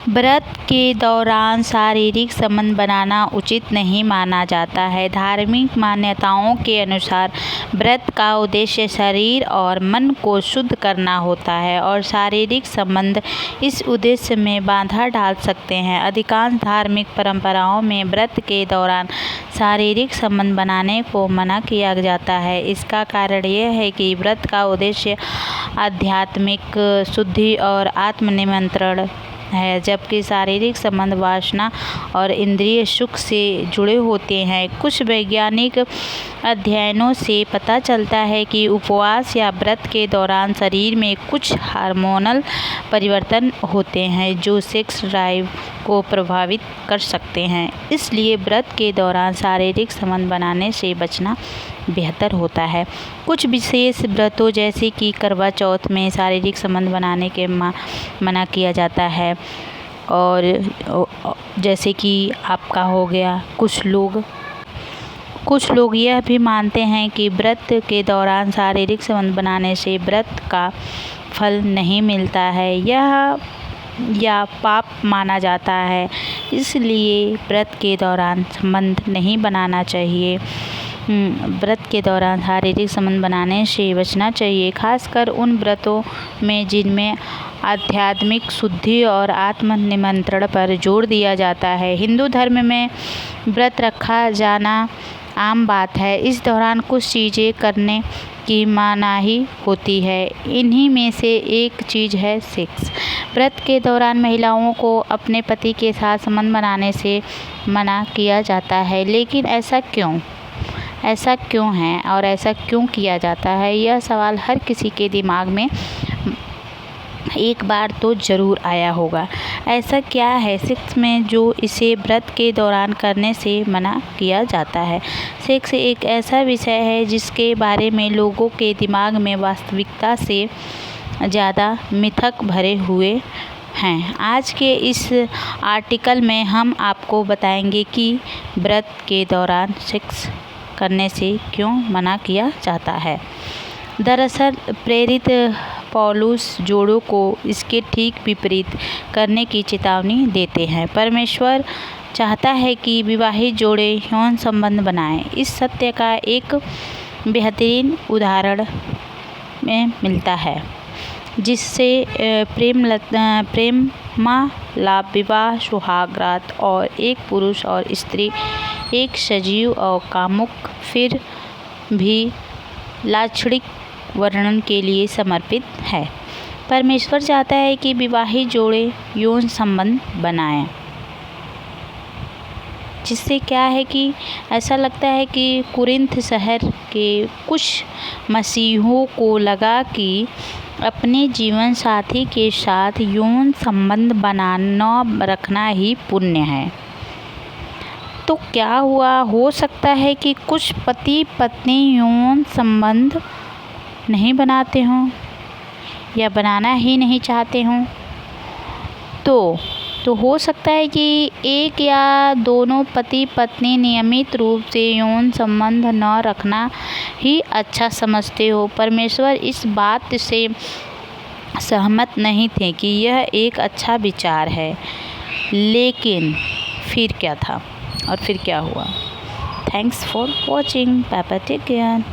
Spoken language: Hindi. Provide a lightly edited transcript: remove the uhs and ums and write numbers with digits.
व्रत के दौरान शारीरिक संबंध बनाना उचित नहीं माना जाता है। धार्मिक मान्यताओं के अनुसार व्रत का उद्देश्य शरीर और मन को शुद्ध करना होता है और शारीरिक संबंध इस उद्देश्य में बाधा डाल सकते हैं। अधिकांश धार्मिक परंपराओं में व्रत के दौरान शारीरिक संबंध बनाने को मना किया जाता है। इसका कारण यह है कि व्रत का उद्देश्य आध्यात्मिक शुद्धि और आत्मनियंत्रण है, जबकि शारीरिक संबंध वासना और इंद्रिय सुख से जुड़े होते हैं। कुछ वैज्ञानिक अध्ययनों से पता चलता है कि उपवास या व्रत के दौरान शरीर में कुछ हार्मोनल परिवर्तन होते हैं जो सेक्स ड्राइव को प्रभावित कर सकते हैं। इसलिए व्रत के दौरान शारीरिक संबंध बनाने से बचना बेहतर होता है। कुछ विशेष व्रतों जैसे कि करवा चौथ में शारीरिक संबंध बनाने के मना किया जाता है, और जैसे कि आपका हो गया, कुछ लोग यह भी मानते हैं कि व्रत के दौरान शारीरिक संबंध बनाने से व्रत का फल नहीं मिलता है या पाप माना जाता है, इसलिए व्रत के दौरान संबंध नहीं बनाना चाहिए। व्रत के दौरान शारीरिक संबंध बनाने से बचना चाहिए, खासकर उन व्रतों में जिनमें आध्यात्मिक शुद्धि और आत्मनियंत्रण पर जोर दिया जाता है। हिंदू धर्म में व्रत रखा जाना आम बात है। इस दौरान कुछ चीज़ें करने की मनाही होती है। इन्हीं में से एक चीज़ है सेक्स। व्रत के दौरान महिलाओं को अपने पति के साथ संबंध बनाने से मना किया जाता है, लेकिन ऐसा क्यों है और ऐसा क्यों किया जाता है? यह सवाल हर किसी के दिमाग में एक बार तो ज़रूर आया होगा। ऐसा क्या है सेक्स में जो इसे व्रत के दौरान करने से मना किया जाता है? सेक्स एक ऐसा विषय है जिसके बारे में लोगों के दिमाग में वास्तविकता से ज़्यादा मिथक भरे हुए हैं। आज के इस आर्टिकल में हम आपको बताएंगे कि व्रत के दौरान सेक्स करने से क्यों मना किया जाता है। दरअसल प्रेरित पौलुस जोड़ों को इसके ठीक विपरीत करने की चेतावनी देते हैं। परमेश्वर चाहता है कि विवाहित जोड़े यौन संबंध बनाएं। इस सत्य का एक बेहतरीन उदाहरण में मिलता है, जिससे प्रेमालाप, विवाह, सुहागरात और एक पुरुष और स्त्री एक सजीव और कामुक फिर भी लाक्षणिक वर्णन के लिए समर्पित है। परमेश्वर चाहता है कि विवाहित जोड़े यौन संबंध बनाएं, जिससे क्या है कि ऐसा लगता है कि कुरिन्थ शहर के कुछ मसीहों को लगा कि अपने जीवन साथी के साथ यौन संबंध बनाना रखना ही पुण्य है। तो क्या हुआ? हो सकता है कि कुछ पति पत्नी यौन संबंध नहीं बनाते हों या बनाना ही नहीं चाहते हों। तो हो सकता है कि एक या दोनों पति पत्नी नियमित रूप से यौन संबंध न रखना ही अच्छा समझते हो। परमेश्वर इस बात से सहमत नहीं थे कि यह एक अच्छा विचार है, लेकिन फिर क्या था और फिर क्या हुआ? Thanks for watching. Bye bye, take care.